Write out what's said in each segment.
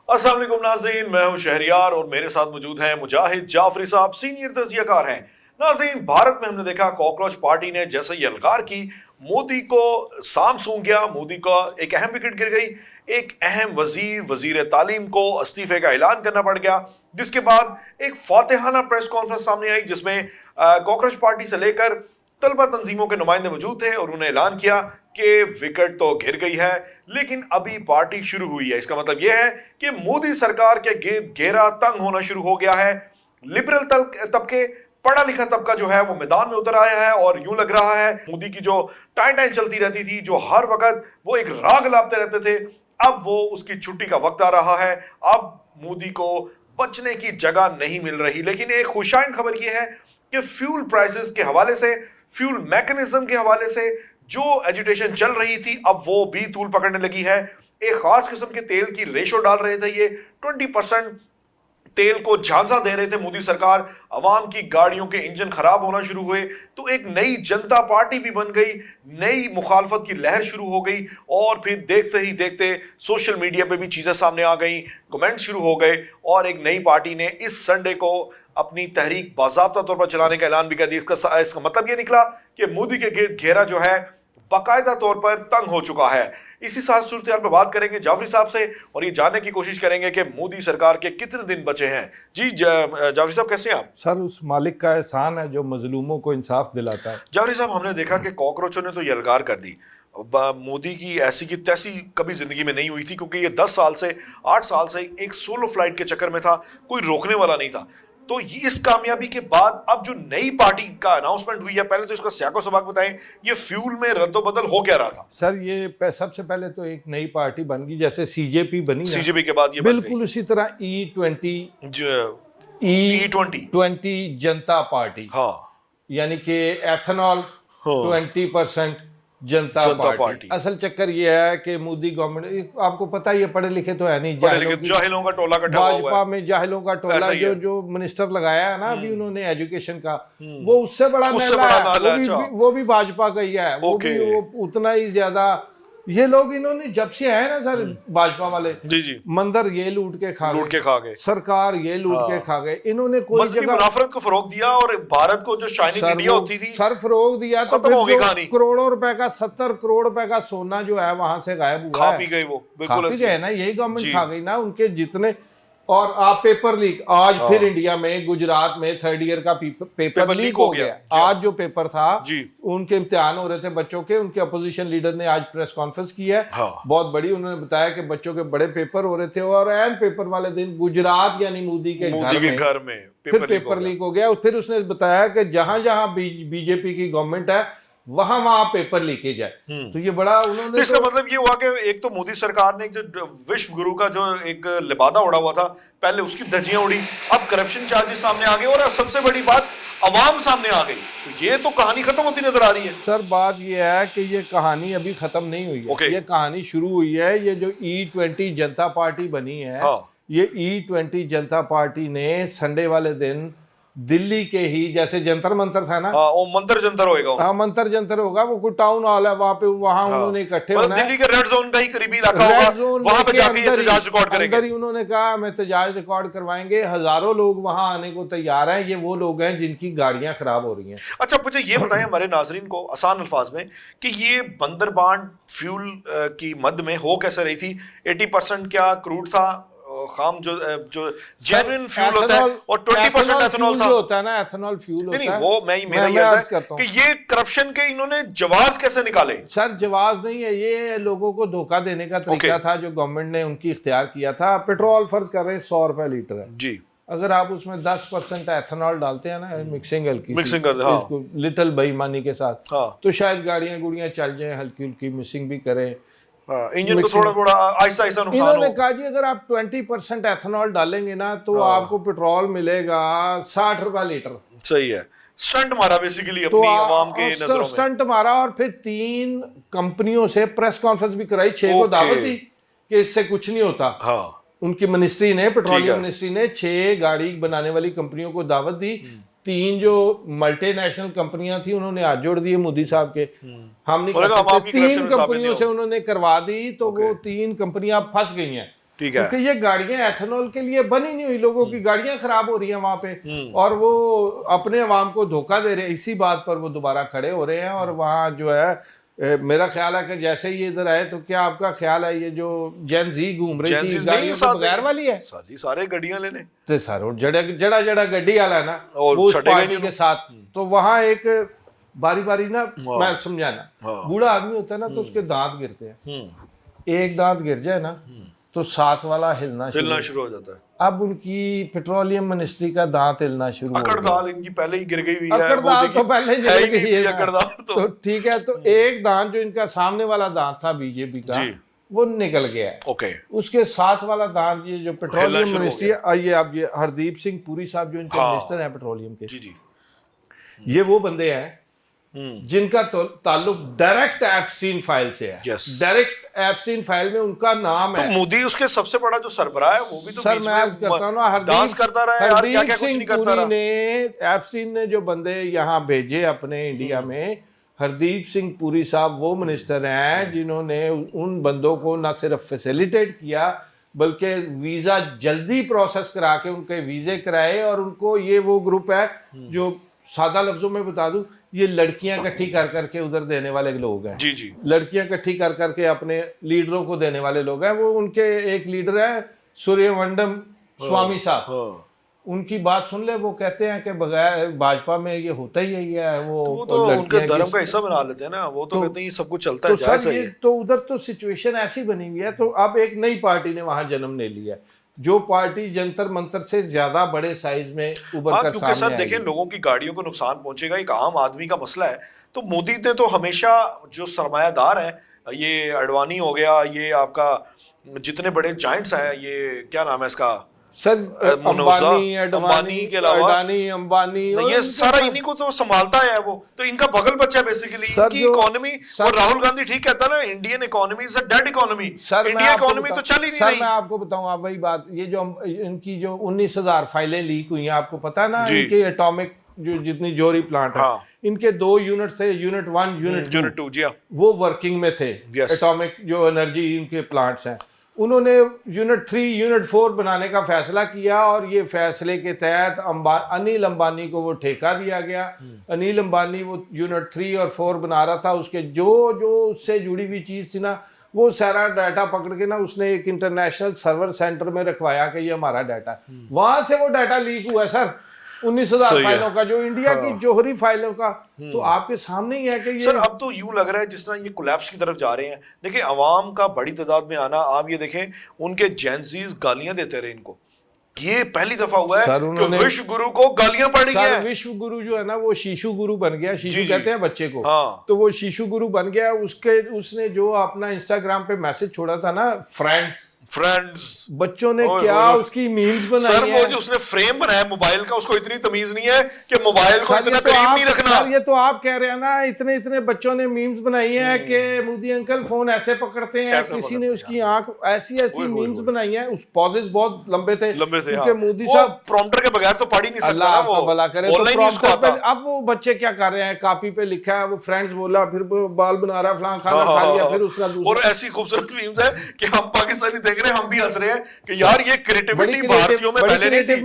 अस्सलाम वालेकुम नाज़रीन, मैं हूं शहरियार और मेरे साथ मौजूद हैं मुजाहिद जाफरी साहब, सीनियर तजियाकार हैं। नाज़रीन, भारत में हमने देखा कॉकरोच पार्टी ने जैसे ही अलगार की, मोदी को साम सूंघ गया, मोदी का एक अहम विकेट गिर गई, एक अहम वजीर तालीम को इस्तीफे का ऐलान करना पड़ गया, जिसके बाद एक फातिहाना प्रेस कॉन्फ्रेंस सामने आई जिसमें कॉकरोच पार्टी से लेकर तलबा तंजीमों के नुमाइंदे मौजूद थे और उन्होंने ऐलान किया कि विकेट तो गिर गई है, लेकिन अभी पार्टी शुरू हुई है। इसका मतलब यह है कि मोदी सरकार के गिर्द घेरा तंग होना शुरू हो गया है। लिबरल तबके, पढ़ा लिखा तबका जो है वो मैदान में उतर आया है और यूं लग रहा है मोदी की जो टाइम टाइम चलती रहती थी, जो हर वक्त वो एक राग लापते रहते थे, अब वो उसकी छुट्टी का वक्त आ रहा है। अब मोदी को बचने की जगह नहीं मिल रही। लेकिन एक खुशाइन खबर यह है कि फ्यूल प्राइसेस के हवाले से, फ्यूल मैकेनिज्म के हवाले से जो एजुटेशन चल रही थी, अब वो भी तूल पकड़ने लगी है। एक खास किस्म के तेल की रेशो डाल रहे थे, ये 20% तेल को झांसा दे रहे थे मोदी सरकार। अवाम की गाड़ियों के इंजन खराब होना शुरू हुए तो एक नई जनता पार्टी भी बन गई, नई मुखालफत की लहर शुरू हो गई और फिर देखते ही देखते सोशल मीडिया पे भी चीजें सामने आ गई, कमेंट शुरू हो गए और एक नई पार्टी ने इस संडे को अपनी तहरीक बाज़ाब्ता तौर पर चलाने का ऐलान भी कर दिया। इसका मतलब यह निकला कि मोदी के गिर्द घेरा जो है बाकायदा तौर पर तंग हो चुका है। इसी साथ सूरत हाल पर बात करेंगे जाफरी साहब से और ये जानने की कोशिश करेंगे कि मोदी सरकार के कितने दिन बचे हैं। जी जाफरी साहब, कैसे हैं आप? सर, उस मालिक का एहसान है जो मजलूमों को इंसाफ दिलाता है। जाफरी साहब, हमने देखा कि कॉकरोचों ने तो ये अलगार कर दी। मोदी की ऐसी की तैसी कभी जिंदगी में नहीं हुई थी, क्योंकि ये 10 साल से 8 साल से एक सोलो फ्लाइट के चक्कर में था, कोई रोकने वाला नहीं था। तो इस कामयाबी के बाद अब जो नई पार्टी का अनाउंसमेंट हुई है, पहले तो इसका सियाको सबाक बताएं, ये फ्यूल में रद्दोबदल हो क्या रहा था? सर, ये सबसे पहले तो एक नई पार्टी बन गई, जैसे सीजेपी बनी। सीजेपी के बाद ये बिल्कुल उसी तरह E20 जनता पार्टी, हाँ, यानी कि एथेनॉल 20% जनता पार्टी। असल चक्कर ये है कि मोदी गवर्नमेंट, आपको पता ही है, पढ़े लिखे तो है नहीं, जाहिलों का टोला इकट्ठा हुआ है। भाजपा में जाहिलों का टोला, जो मिनिस्टर लगाया है ना अभी उन्होंने एजुकेशन का, वो उससे बड़ा नाला है, वो भी भाजपा का ही है। वो उतना ही ज्यादा, ये लोग इन्होंने जब से आए ना सर, भाजपा वाले, जी मंदिर ये लूट के खा गए, सरकार ये लूट के खा गए। इन्होंने कोई जगह मुनाफरत को फरोग दिया और भारत को जो शाइनिंग इंडिया होती थी, सर फरोग दिया तो करोड़ों रुपए का, 70 करोड़ रुपए का सोना जो है वहां से गायब हुआ, खा पी गई वो, बिल्कुल खा ना, यही गवर्नमेंट खा गई ना उनके जितने। और आप पेपर लीक, आज फिर इंडिया में गुजरात में 3rd ईयर का पेपर लीक हो गया। आज जो पेपर था, उनके इम्तिहान हो रहे थे बच्चों के, उनके अपोजिशन लीडर ने आज प्रेस कॉन्फ्रेंस की है, बहुत बड़ी। उन्होंने बताया कि बच्चों के बड़े पेपर हो रहे थे और एन पेपर वाले दिन गुजरात यानी मोदी के घर में फिर पेपर लीक हो गया। फिर उसने बताया कि जहां जहां बीजेपी की गवर्नमेंट है वहां पेपर लीकेज है। तो ये बड़ा उन्होंने, तो इसका मतलब ये हुआ कि एक तो मोदी सरकार ने जो विश्व गुरु का जो एक लिबादा उड़ा हुआ था, पहले उसकी धज्जियां उड़ी, अब करप्शन चार्जेस सामने आ गए और अब सबसे बड़ी बात अवाम सामने आ गई। तो ये तो कहानी खत्म होती नजर आ रही है। सर, बात ये है कि ये कहानी अभी खत्म नहीं हुई है, ये कहानी शुरू हुई है। ये जो E20 जनता पार्टी बनी है, ये E20 जनता पार्टी ने संडे वाले दिन दिल्ली के ही, जैसे जंतर मंतर था ना, वो मंतर जंतर होगा, हाँ मंतर जंतर होगा, वो कोई टाउन हॉल है वहाँ पे, वहाँ उन्होंने इकट्ठे होना है। दिल्ली के रेड जोन का ही करीबी इलाका होगा, वहाँ पे जाके एहतजाज रिकॉर्ड करेंगे। अंदर ही उन्होंने कहा हम एहतजाज रिकॉर्ड करवाएंगे। हजारों लोग वहाँ आने को तैयार हैं। ये वो लोग हैं जिनकी गाड़ियां खराब हो रही हैं। अच्छा, मुझे ये बताएं हमारे नाजरीन को आसान अल्फाज में कि ये बंदरबांट फ्यूल की मद में हो कैसे रही थी? 80% क्या क्रूड था, खाम जो जेन्युइन फ्यूल होता है, और 20% एथेनॉल था, जो होता है ना, एथेनॉल फ्यूल होता है। नहीं, वो मेरा ये है कि ये करप्शन के इन्होंने जवाज कैसे निकाले? सर, जवाज नहीं है, ये लोगों को धोखा देने का तरीका था जो गवर्नमेंट ने उनकी इख्तियार किया था। पेट्रोल फर्ज कर रहे हैं 100 रुपए लीटर है जी, अगर आप उसमें 10% एथेनॉल डालते हैं ना, मिक्सिंग कर लिटिल बेईमानी के साथ, तो शायद गाड़ियां चल जाए, हल्की हल्की मिक्सिंग भी करें, इंजन को थोड़ा आहिस्ता आहिस्ता नुकसान हो। इन्होंने कहा जी अगर आप 20% एथेनॉल डालेंगे ना तो आपको पेट्रोल मिलेगा 60 रुपए लीटर। सही है, स्टंट मारा बेसिकली अपनी आवाम के नजरों में, स्टंट मारा। और फिर 3 कंपनियों से प्रेस कॉन्फ्रेंस भी कराई, 6 को दावत दी कि इससे कुछ नहीं होता। उनकी मिनिस्ट्री ने, पेट्रोलियम मिनिस्ट्री ने 6 गाड़ी बनाने वाली कंपनियों को दावत दी। 3 जो मल्टीनेशनल कंपनियां थी उन्होंने हाथ जोड़ दिए मोदी साहब के, हम नहीं कर सकते। 3 कंपनियों से उन्होंने करवा दी, तो वो 3 कंपनियां फंस गई हैं। ठीक है, क्योंकि ये गाड़ियां एथेनॉल के लिए बनी नहीं हुई, लोगों की गाड़ियां खराब हो रही हैं वहां पे, और वो अपने अवाम को धोखा दे रहे हैं। इसी बात पर वो दोबारा खड़े हो रहे हैं। और वहाँ जो है मेरा ख्याल है कि जैसे ही इधर आए, तो क्या आपका ख्याल है ये जो जेन जी घूम रही थी गाड़ियों के बगैर वाली है, सारे गाड़ियां लेने तो सारो जड़ा जड़ा गड्डी वाला है ना, और वो उस पार्टी के साथ। तो वहाँ एक बारी बारी ना, मैं समझाना, बूढ़ा आदमी होता है ना, तो उसके दांत गिरते हैं, एक दांत गिर जाए ना तो साथ वाला हिलना शुरू हो जाता है। अब उनकी पेट्रोलियम मिनिस्ट्री का दांत हिलना शुरू हो गया। अकड़दाल इनकी पहले ही गिर गई हुई है, अकड़दाल तो पहले ही गिर गई है, अकड़दाल तो ठीक है। तो एक दांत जो इनका सामने वाला दांत था बीजेपी का, वो निकल गया है। ओके, उसके साथ वाला दांत, ये जो पेट्रोलियम मिनिस्ट्री है, आइए आप, ये हरदीप सिंह पुरी साहब जो इनके मिनिस्टर हैं पेट्रोलियम के, जी जी, ये वो बंदे हैं जिनका ताल्लुक डायरेक्ट एप्स्टीन फाइल से है। डायरेक्ट एप्स्टीन फाइल में उनका नाम है। तो मोदी उसके सबसे बड़ा जो सरबराह है, वो भी तो सर मैं करता हूं ना, डांस करता रहा है यार, क्या क्या कुछ नहीं करता रहा। एप्स्टीन ने जो बंदे यहाँ भेजे अपने इंडिया में, हरदीप सिंह पुरी साहब वो मिनिस्टर हैं जिन्होंने उन बंदों को न सिर्फ फैसिलिटेट किया, बल्कि वीजा जल्दी प्रोसेस करा के उनके वीजे कराए। और उनको ये वो ग्रुप है जो, सादा लफ्जों में बता दूं, ये लड़कियां इकट्ठी कर करके उधर देने वाले लोग हैं। जी जी, लड़कियां इकट्ठी कर करके अपने लीडरों को देने वाले लोग हैं। वो उनके एक लीडर है सूर्यवंडम स्वामी साहब, उनकी बात सुन ले, वो कहते हैं कि बगैर भाजपा में ये होता ही यही है। वो तो उनका धर्म का हिस्सा बना लेते हैं ना, वो तो कहते हैं सब कुछ चलता है, सर ये तो उधर तो सिचुएशन ऐसी बनी हुई है। तो अब एक नई पार्टी ने वहां जन्म ले लिया, जो पार्टी जंतर मंतर से ज्यादा बड़े साइज में उभर कर क्योंकि सर देखें, लोगों की गाड़ियों को नुकसान पहुंचेगा, एक आम आदमी का मसला है। तो मोदी ने तो हमेशा जो सरमायादार है, ये अडवाणी हो गया, ये आपका जितने बड़े जाइंट्स हैं, ये क्या नाम है इसका सर, अंबानी के अलावा अंबानी, ये सारा इन्हीं को तो संभालता है वो, तो इनका बगल बच्चा बेसिकली। इनकी इकोनॉमी, और राहुल गांधी ठीक कहता है ना, Indian economy is a dead economy, India economy तो चल ही नहीं रही। मैं आपको बताऊं, आप वही बात, ये जो इनकी जो 19,000 फाइलें लीक हुई हैं, आपको पता है ना, इनके एटॉमिक जो जितनी जोरी प्लांट है, इनके 2 यूनिट थे, यूनिट 1 यूनिट 2 जी, वो वर्किंग में थे। एटॉमिक जो एनर्जी इनके प्लांट्स हैं, उन्होंने यूनिट 3 यूनिट 4 बनाने का फैसला किया, और ये फैसले के तहत अनिल अंबानी को वो ठेका दिया गया। अनिल अंबानी वो यूनिट 3 और 4 बना रहा था, उसके जो उससे जुड़ी हुई चीज़ थी ना, वो सारा डाटा पकड़ के ना उसने एक इंटरनेशनल सर्वर सेंटर में रखवाया कि ये हमारा डाटा है। वहां से वो डाटा लीक हुआ है सर, 19,000 फाइलों का, जो इंडिया की जोहरी फाइलों का। तो आपके सामने ही है कि ये सर, अब तो यूं लग रहा है जिस तरह ये कोलैप्स की तरफ जा रहे हैं। देखिए, अवाम का बड़ी तादाद में आना, आप ये देखें, उनके जेंजीज गालियां देते रहे इनको। ये पहली दफा हुआ है कि विश्व गुरु को गालियां पड़ी हैं। विश्व गुरु जो है ना, वो शिशु गुरु बन गया। शिशु कहते हैं बच्चे को, तो वो शिशु गुरु बन गया। उसने जो अपना इंस्टाग्राम पे मैसेज छोड़ा था ना, फ्रेंड्स, बच्चों ने क्या उसकी मीम्स बनाई सर, वो जो उसने फ्रेम बनाया मोबाइल का, उसको इतनी तमीज नहीं है कि मोबाइल को इतना करीब नहीं रखना। सर, ये तो आप कह रहे हैं ना, इतने बच्चों ने मीम्स बनाई हैं कि मोदी अंकल फोन ऐसे पकड़ते हैं, किसी ने उसकी आंख ऐसी मीम्स बनाई हैं। उस पॉजेस बहुत लंबे थे क्योंकि मोदी साहब प्रॉम्प्टर के बगैर तो पढ़ ही नहीं सकता। अल्लाह आपका भला करे। तो अब वो बच्चे क्या कर रहे हैं, कॉपी पे लिखा है, वो फ्रेंड्स बोला, फिर बाल बना रहा, फलां खाना खा लिया, फिर उसका और ऐसी खूबसूरत मीम्स है कि हम पाकिस्तानी देख रहे हैं, हम भी हंस रहे हैं कि यार ये क्रिएटिविटी भारतीयों में पहले नहीं थी।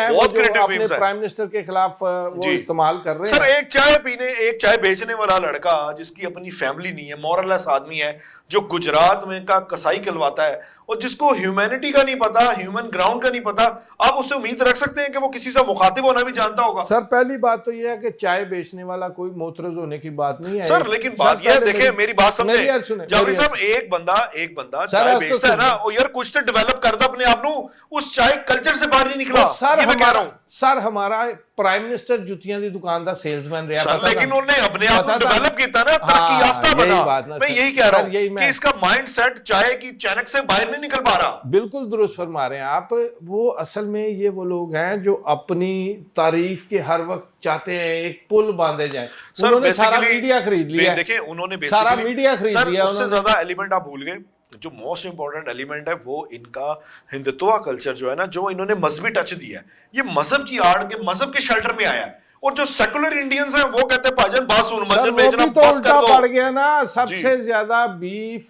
बहुत क्रिएटिव मीम्स है, प्राइम मिनिस्टर के खिलाफ वो इस्तेमाल कर रहे हैं। सर, एक चाय बेचने वाला लड़का जिसकी अपनी फैमिली नहीं है, मॉरलेस आदमी है, जो गुजरात में का कसाई कहलवाता है, और जिसको ह्यूमैनिटी का नहीं पता, ह्यूमन ग्राउंड का नहीं पता, आप उससे उम्मीद रख सकते हैं कि वो किसी से मुखातिब होना भी जानता होगा? सर, पहली बात तो ये है कि चाय बेचने वाला कोई मोतरज होने की बात नहीं है सर। लेकिन बात यह है, देखिए मेरी बात समझे जाफरी साहब, एक बंदा चाय बेचता है ना, और यार कुछ तो डेवलप करता अपने आप को, उस चाय कल्चर से बाहर नहीं निकला। ये मैं कह रहा हूं सर, हमारा प्राइम मिनिस्टर जुतियां दी दुकान का सेल्समैन रहा था, लेकिन उन्होंने अपने आप को डेवलप किया ना, तरक्की याफ्ता बना। मैं यही कह रहा हूं कि इसका माइंडसेट चाय की चैनक से बाहर नहीं निकल पा रहा। बिल्कुल दुरुस्त फरमा रहे हैं आप। वो असल में ये वो लोग हैं जो अपनी तारीफ के हर वक्त चाहते हैं एक पुल बांधे जाए। उन्होंने सारा मीडिया खरीद लिया। देखिए, उन्होंने सारा मीडिया खरीद लिया। उससे ज्यादा एलिमेंट आप भूल गए। जो मोस्ट इंपॉर्टेंट एलिमेंट है वो इनका हिंदुत्व कल्चर जो है ना, जो इन्होंने मजहबी टच दिया है, ये मजहब की आड़ के मजहब के शेल्टर में आया है। और जो सेकुलर इंडियंस हैं वो कहते हैं भाजन बासुर मंजन बेचना बस कर दो। पड़ गया ना, सबसे ज्यादा बीफ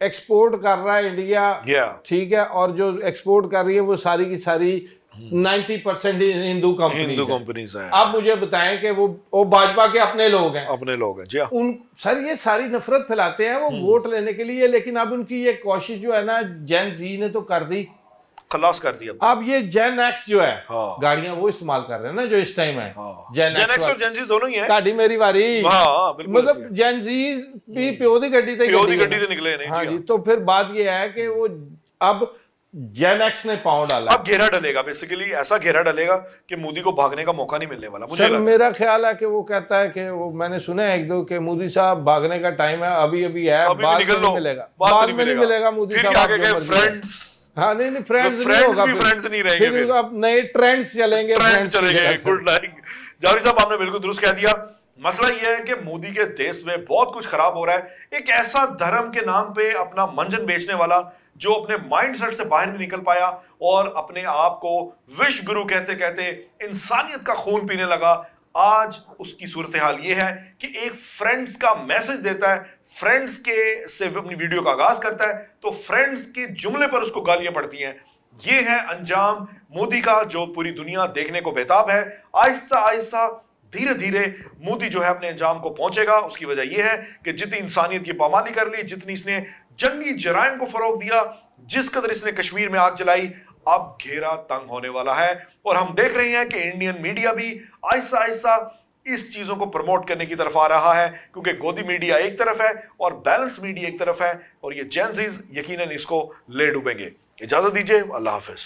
एक्सपोर्ट कर रहा है इंडिया, ठीक है, और जो एक्सपोर्ट कर रही है वो सारी की सारी 90% हिंदू कंपनीज हैं। आप मुझे बताएं कि वो भाजपा के अपने लोग हैं, जी हाँ। सर ये सारी नफरत फैलाते हैं वो वोट लेने के लिए, लेकिन अब उनकी ये कोशिश जो है ना जेन जी ने तो कर दी, खलास कर दिया। अब ये जेन एक्स जो है गाड़ियां वो इस्तेमाल कर रहे हैं ना जो इस टाइम है, जेन एक्स और जेन जी दोनों ही है। ताड़ी मेरी बारी, मतलब जेन जी भी प्यो दी गड्डी ते निकले नहीं। हाँ जी, तो फिर बात ये है कि वो अब जेन एक्स ने पांव डाला, अब घेरा डलेगा, बेसिकली ऐसा घेरा डलेगा कि मोदी को भागने का मौका नहीं मिलने वाला। मुझे मेरा ख्याल है कि वो कहता है कि वो मैंने सुना है एक दो कि मोदी साहब भागने का टाइम है, अभी है, बाद में नहीं मिलेगा, बाद में नहीं मिलेगा मोदी साहब। फ्रेंड्स, हाँ नहीं फ्रेंड्स नहीं रहेंगे, फिर अब नए ट्रेंड्स चलेंगे। गुड लाइक जावेद साहब, आपने बिल्कुल दुरुस्त कह दिया। मसला यह है कि मोदी के देश में बहुत कुछ खराब हो रहा है। एक ऐसा धर्म के नाम पे अपना मंजन बेचने वाला जो अपने माइंडसेट से बाहर नहीं निकल पाया और अपने आप को विश्व गुरु कहते कहते इंसानियत का खून पीने लगा, आज उसकी सूरत हाल ये है कि एक फ्रेंड्स का मैसेज देता है, फ्रेंड्स के से अपनी वीडियो का आगाज करता है तो फ्रेंड्स के जुमले पर उसको गालियां पड़ती हैं। ये है अंजाम मोदी का जो पूरी दुनिया देखने को बेताब है। आहिस्ता आहिस्ता धीरे धीरे मोदी जो है अपने अंजाम को पहुंचेगा। उसकी वजह यह है कि जितनी इंसानियत की पामाली कर ली, जितनी इसने जंगी जराइम को फरोग दिया, जिस कदर इसने कश्मीर में आग जलाई, अब घेरा तंग होने वाला है। और हम देख रहे हैं कि इंडियन मीडिया भी आहिस्ता आहिस्ता इस चीजों को प्रमोट करने की तरफ आ रहा है, क्योंकि गोदी मीडिया एक तरफ है और बैलेंस मीडिया एक तरफ है, और ये जेन ज़ीज़ यकीनन इसको ले डूबेंगे। इजाजत दीजिए, अल्लाह हाफिज।